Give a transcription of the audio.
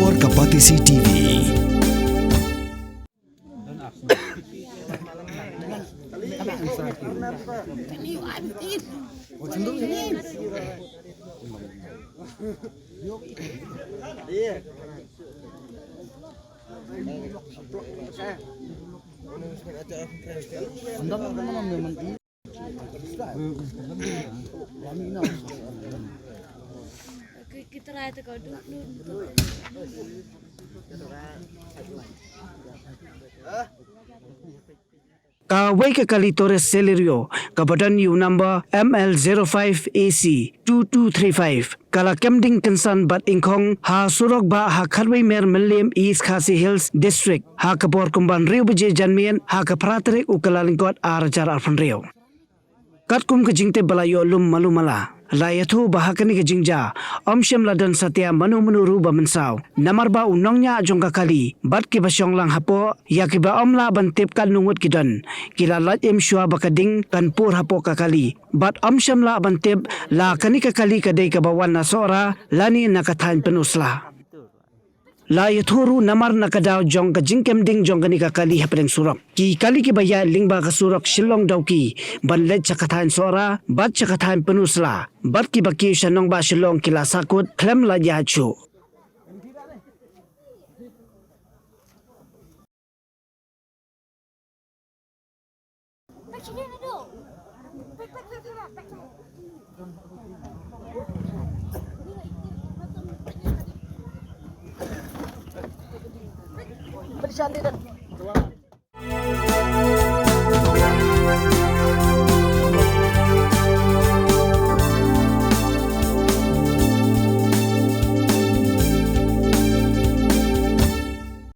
Luar Kapatisi TV. Kita raya tu kau duduk. Kawai ke kali Torres Celerio, kabadan U number ML05AC2235. Kala Kemding Kynsan bat ingkong ha surok ba ha kharwai mer Melim East Khasi Hills District ha kapor kumban riu beje janmien ha kapratrik ukalalingkot arajar arfan riu. Katkum ke jingte balayo lum malumala. Layathu bahakani ke jingja. Omsyam ladan satya manu ruba mensau. Namarba unongnya jongka kali. Bat kiba Shong lang Hapoh. Ya kiba omla bantip kan nungut kidan. Kila lat im syua bakading kan pur Hapoh kakali. Bat omsyam la bantip la kani kakali kadai kabawan nasora. Lani nakathan penusla. La yaturu namar nakadaw jong ka jingkem ding jong kani kakali hapreng surok. Ki kali ki baya lingba ka surok Shillong dawki. Ban let cakathan sora, bat cakathan penusla. Bat ki baki syanong ba Shillong kila sakut, klem la yachu. Bercantik dan